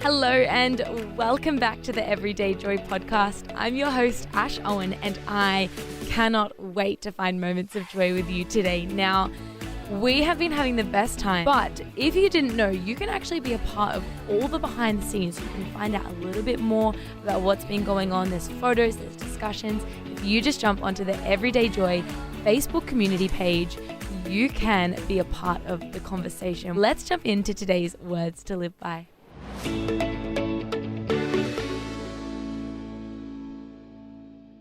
Hello and welcome back to the Everyday Joy podcast. I'm your host, Ash Owen, and I cannot wait to find moments of joy with you today. Now, we have been having the best time, but if you didn't know, you can actually be a part of all the behind the scenes. You can find out a little bit more about what's been going on. There's photos, there's discussions. If you just jump onto the Everyday Joy Facebook community page, you can be a part of the conversation. Let's jump into today's words to live by.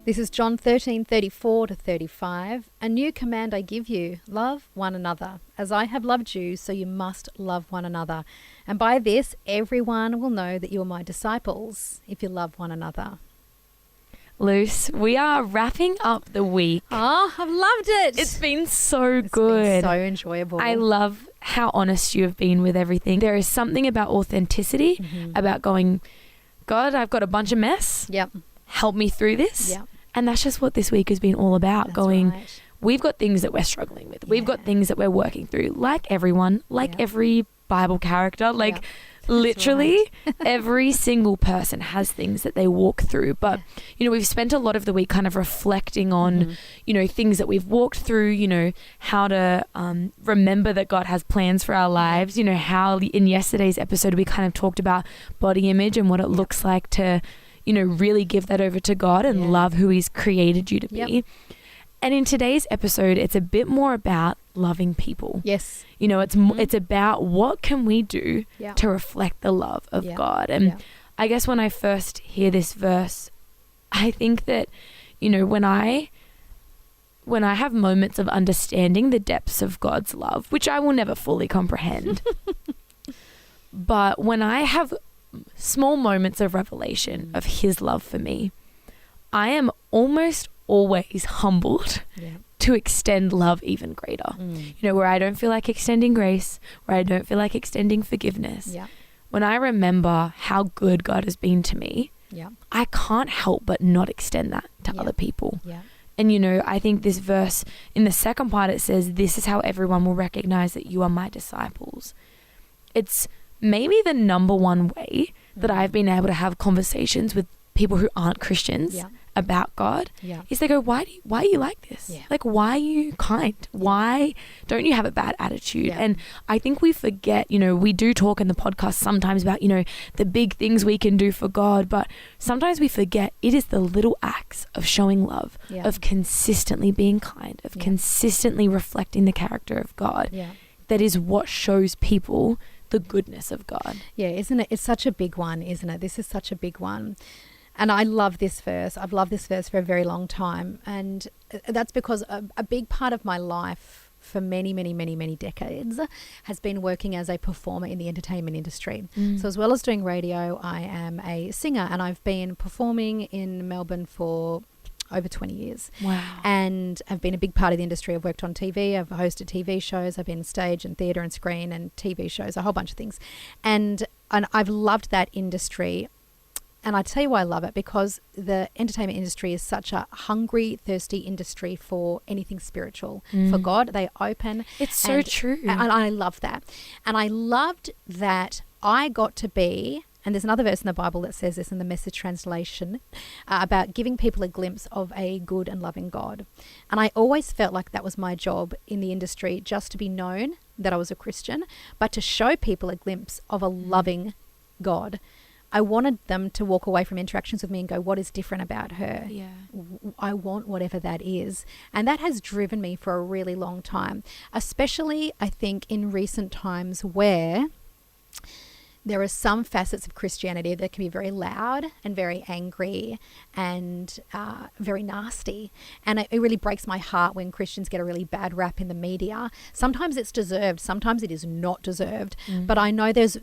This is John 13:34-35. A new command I give you, love one another. As I have loved you, so you must love one another. And by this, everyone will know that you are my disciples, if you love one another. Luce, we are wrapping up the week. Oh, I've loved it. It's been so It's good. been so enjoyable. I love how honest you have been with everything. There is something about authenticity, about going, God, I've got a bunch of mess. Yep. Help me through this. Yep. And that's just what this week has been all about. That's going, right. We've got things that we're struggling with. Yeah. We've got things that we're working through, like everyone, like every Bible character, like literally every single person has things that they walk through. But, you know, we've spent a lot of the week kind of reflecting on, you know, things that we've walked through, you know, how to remember that God has plans for our lives, you know, how in yesterday's episode we kind of talked about body image and what it looks like to, you know, really give that over to God and love who He's created you to be. And in today's episode, it's a bit more about loving people. Yes. You know, it's about what can we do to reflect the love of God. And I guess when I first hear this verse, I think that, you know, when I have moments of understanding the depths of God's love, which I will never fully comprehend, but when I have small moments of revelation of His love for me, I am almost always humbled to extend love even greater. You know, where I don't feel like extending grace, where I don't feel like extending forgiveness. When I remember how good God has been to me, I can't help but not extend that to other people. And, you know, I think this verse, in the second part, it says, this is how everyone will recognize that you are my disciples. It's maybe the number one way that I've been able to have conversations with people who aren't Christians about God is they go, why are you like this? Like, why are you kind? Why don't you have a bad attitude? And I think we forget, you know, we do talk in the podcast sometimes about, you know, the big things we can do for God, but sometimes we forget it is the little acts of showing love, of consistently being kind, of consistently reflecting the character of God that is what shows people the goodness of God. Yeah, isn't it? It's such a big one, isn't it? This is such a big one. And I love this verse. I've loved this verse for a very long time. And that's because a big part of my life for many, many, many, many decades has been working as a performer in the entertainment industry. So as well as doing radio, I am a singer, and I've been performing in Melbourne for over 20 years. Wow. And I've been a big part of the industry. I've worked on TV, I've hosted TV shows, I've been on stage and theatre and screen and TV shows, a whole bunch of things. And I've loved that industry. And I tell you why I love it, because the entertainment industry is such a hungry, thirsty industry for anything spiritual, for God. They open. It's so true. And I love that. And I loved that I got to be, and there's another verse in the Bible that says this in the Message translation, about giving people a glimpse of a good and loving God. And I always felt like that was my job in the industry, just to be known that I was a Christian, but to show people a glimpse of a loving God. I wanted them to walk away from interactions with me and go, what is different about her? I want whatever that is. And that has driven me for a really long time, especially I think in recent times where there are some facets of Christianity that can be very loud and very angry and very nasty. And it really breaks my heart when Christians get a really bad rap in the media. Sometimes it's deserved, sometimes it is not deserved. But I know there's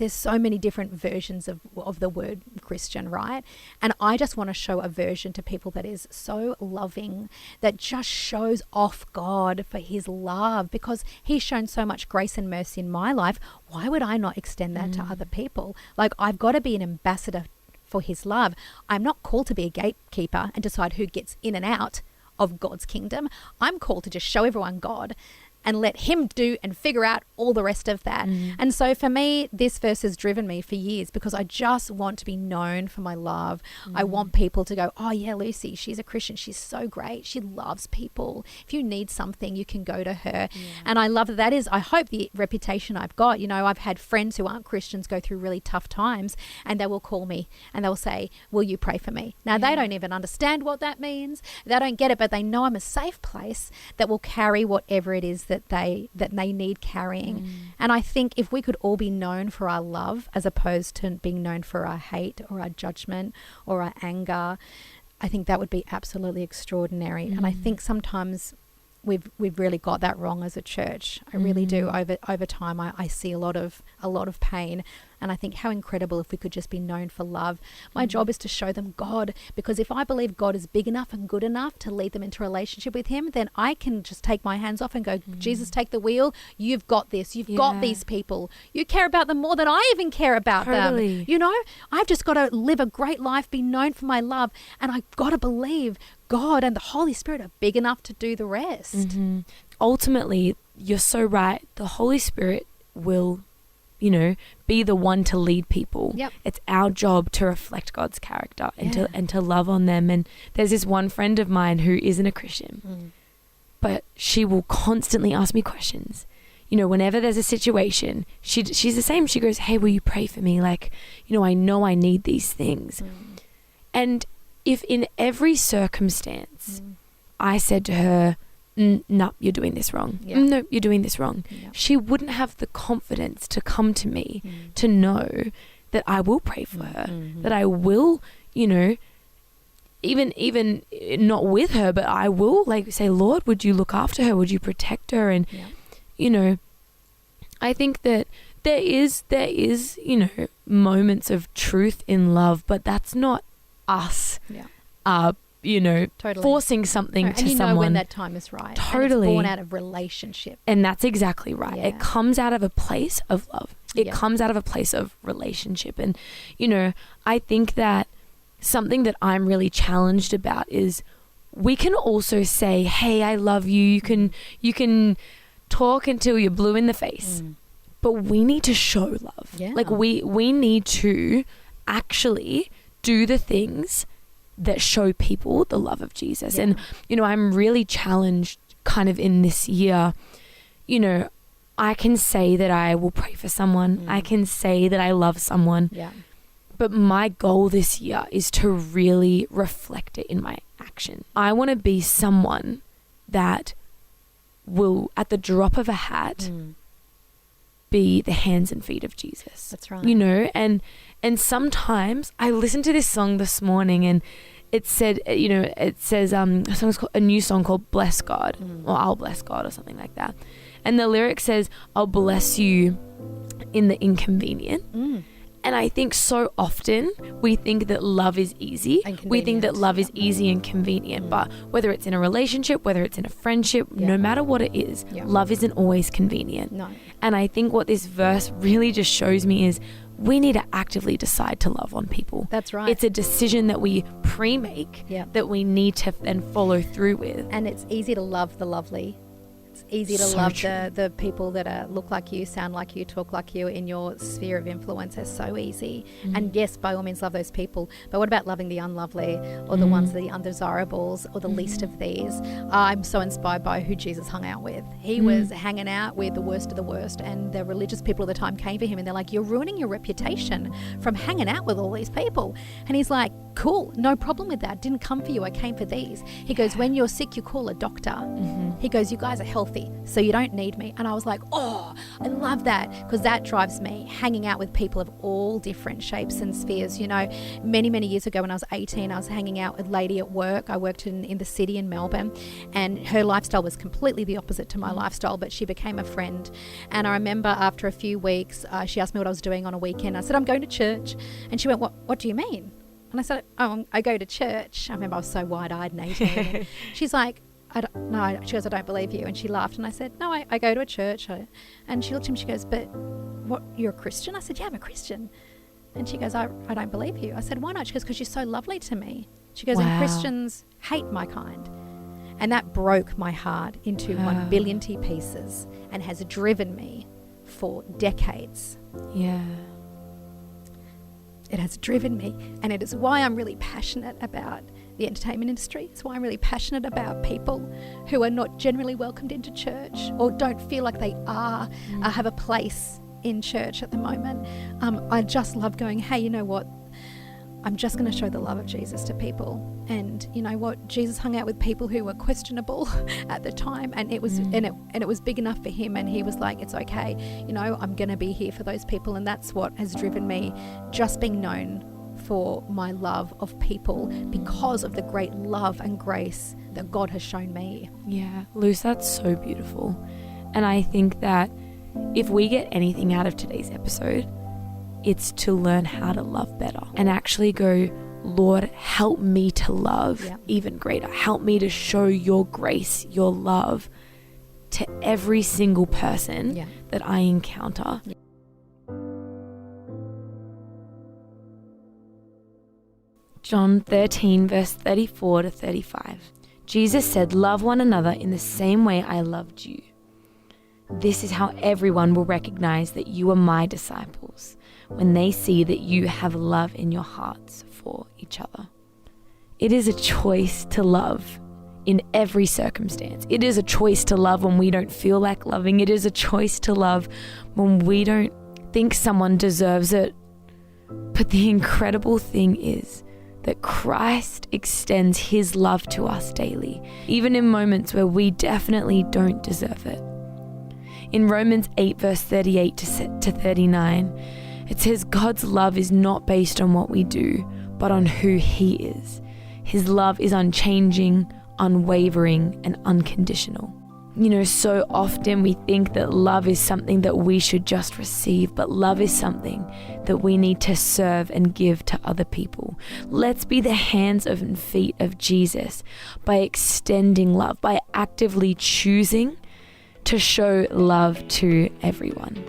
so many different versions of the word Christian, right? And I just want to show a version to people that is so loving, that just shows off God for His love, because He's shown so much grace and mercy in my life. Why would I not extend that to other people? Like, I've got to be an ambassador for His love. I'm not called to be a gatekeeper and decide who gets in and out of God's kingdom. I'm called to just show everyone God and let him do and figure out all the rest of that. And so for me, this verse has driven me for years because I just want to be known for my love. I want people to go, oh yeah, Lucy, she's a Christian. She's so great. She loves people. If you need something, you can go to her. And I love that is, I hope the reputation I've got, you know, I've had friends who aren't Christians go through really tough times and they will call me and they'll say, will you pray for me? Now they don't even understand what that means. They don't get it, but they know I'm a safe place that will carry whatever it is that they need carrying. And I think if we could all be known for our love as opposed to being known for our hate or our judgment or our anger, I think that would be absolutely extraordinary. And I think sometimes we've really got that wrong as a church. I really do. Over time, I see a lot of pain. And I think how incredible if we could just be known for love. My job is to show them God, because if I believe God is big enough and good enough to lead them into a relationship with him, then I can just take my hands off and go, Jesus, take the wheel. You've got this. You've got these people. You care about them more than I even care about them. You know, I've just got to live a great life, be known for my love. And I've got to believe God and the Holy Spirit are big enough to do the rest. Ultimately, you're so right. The Holy Spirit will, you know, be the one to lead people. It's our job to reflect God's character and to love on them. And there's this one friend of mine who isn't a Christian, but she will constantly ask me questions. You know, whenever there's a situation, she's the same. She goes, hey, will you pray for me? Like, you know I need these things. And if in every circumstance I said to her, no, you're doing this wrong. No, you're doing this wrong. She wouldn't have the confidence to come to me to know that I will pray for her, that I will, you know, even not with her, but I will like say, Lord, would you look after her? Would you protect her? And, you know, I think that there is, you know, moments of truth in love, but that's not us, you know, forcing something to someone. And you know when that time is right. Totally. And it's born out of relationship. And that's exactly right. It comes out of a place of love. It comes out of a place of relationship. And, you know, I think that something that I'm really challenged about is we can also say, hey, I love you. You can talk until you're blue in the face. But we need to show love. Like we need to actually do the things that show people the love of Jesus. And, you know, I'm really challenged kind of in this year, you know, I can say that I will pray for someone. I can say that I love someone. But my goal this year is to really reflect it in my action. I want to be someone that will, at the drop of a hat, be the hands and feet of Jesus. That's right. You know, and sometimes I listened to this song this morning and it said, you know, it says a new song called Bless God or I'll Bless God or something like that. And the lyric says, I'll bless you in the inconvenient. And I think so often we think that love is easy. We think that love is easy and convenient. But whether it's in a relationship, whether it's in a friendship, no matter what it is, love isn't always convenient. And I think what this verse really just shows me is we need to actively decide to love on people. That's right. It's a decision that we pre-make that we need to then follow through with. And it's easy to love the lovely. It's easy to love the people that look like you, sound like you, talk like you in your sphere of influence. It's so easy. And yes, by all means, love those people. But what about loving the unlovely or the ones, the undesirables or the least of these? I'm so inspired by who Jesus hung out with. He was hanging out with the worst of the worst, and the religious people at the time came for him and they're like, you're ruining your reputation from hanging out with all these people. And he's like, cool, no problem with that. Didn't come for you, I came for these. He goes, when you're sick, you call a doctor. He goes, you guys are healthy, so you don't need me. And I was like, oh, I love that, because that drives me, hanging out with people of all different shapes and spheres. You know, many years ago when I was 18, I was hanging out with a lady at work. I worked in the city in Melbourne, and her lifestyle was completely the opposite to my lifestyle, but she became a friend. And I remember after a few weeks, she asked me what I was doing on a weekend. I said, I'm going to church. And she went, what do you mean? And I said, oh, I go to church. I remember I was so wide-eyed and 18. She's like, I don't know. She goes, I don't believe you. And she laughed. And I said, no, I go to a church. And she looked at me, she goes, but what, you're a Christian? I said, yeah, I'm a Christian. And she goes, I don't believe you. I said, why not? She goes, because you're so lovely to me. She goes, and Christians hate my kind. And that broke my heart into 1 billion pieces and has driven me for decades. Yeah. It has driven me, and it is why I'm really passionate about the entertainment industry. It's why I'm really passionate about people who are not generally welcomed into church or don't feel like they have a place in church at the moment. I just love going, hey, you know what? I'm just going to show the love of Jesus to people. And you know what? Jesus hung out with people who were questionable at the time, and it was it was big enough for him, and he was like, it's okay, you know, I'm going to be here for those people. And that's what has driven me, just being known for my love of people because of the great love and grace that God has shown me. Yeah, Luce, that's so beautiful. And I think that if we get anything out of today's episode, it's to learn how to love better and actually go, Lord, help me to love even greater. Help me to show your grace, your love to every single person that I encounter. Yeah. John 13, verse 34 to 35. Jesus said, love one another in the same way I loved you. This is how everyone will recognize that you are my disciples, when they see that you have love in your hearts for each other. It is a choice to love in every circumstance. It is a choice to love when we don't feel like loving. It is a choice to love when we don't think someone deserves it. But the incredible thing is that Christ extends his love to us daily, even in moments where we definitely don't deserve it. In Romans 8, verse 38 to 39, it says God's love is not based on what we do, but on who he is. His love is unchanging, unwavering, and unconditional. You know, so often we think that love is something that we should just receive, but love is something that we need to serve and give to other people. Let's be the hands and feet of Jesus by extending love, by actively choosing to show love to everyone.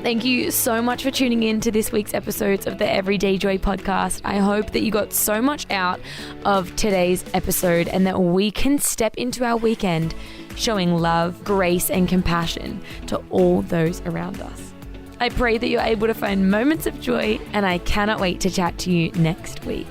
Thank you so much for tuning in to this week's episodes of the Everyday Joy podcast. I hope that you got so much out of today's episode and that we can step into our weekend showing love, grace, and compassion to all those around us. I pray that you're able to find moments of joy, and I cannot wait to chat to you next week.